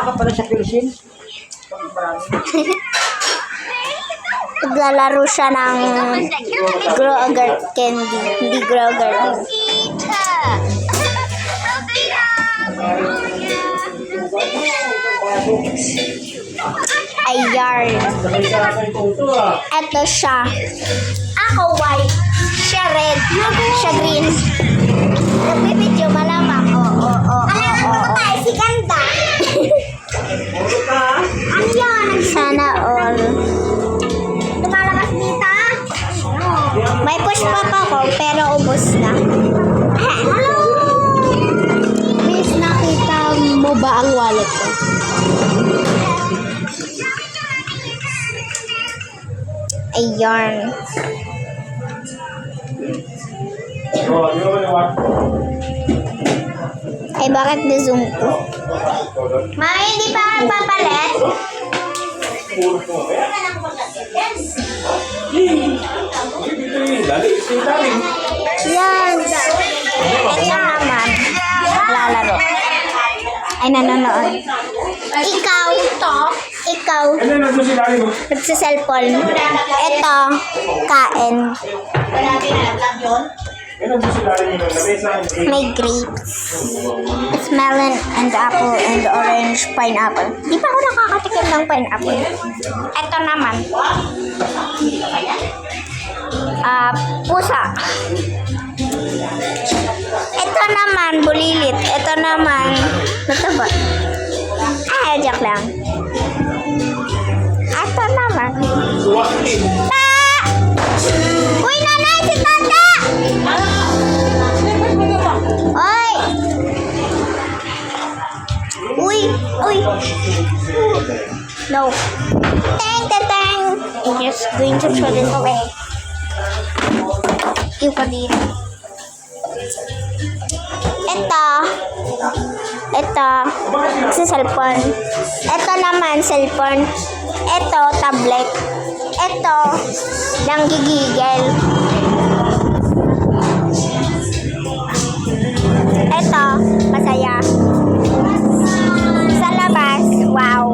ka pala sa Philippines. Naglalaro siya ng Groger candy. Hindi Groger. Ayan. Ito siya. Ako white. Siya red. Siya green. Nagbibidyo malamang. Alam mo tayo si Ganda. Ano yan? Sana all. Lumalabas dito? May push pop ako pero ubos na. Hello! Miss, nakita mo ba ang wallet ko? Ayan. Ay, bakit na-zoom ko? Mami, hindi pa ako papalit? Yan. Ito naman. Lalaro. Ay, nanonood. Ikaw. Ikaw. Nagsiselfon. Ito. Kain. May grapes. It's melon and apple and orange pineapple. Di pa ako nakakatikim ng pineapple. Ito naman. Pusa. Ito naman, bulilit. Ito naman, mataba. Joke lang. Ito naman. Ta! Uy, nanay, si Tata! Oy! Uy! No. Tang! I'm just going to throw this away. Yung pa dito. Ito, sa cellphone. Ito naman, cellphone. Ito, tablet. Ito, nanggigigil. Ito, masaya. Sa labas, wow.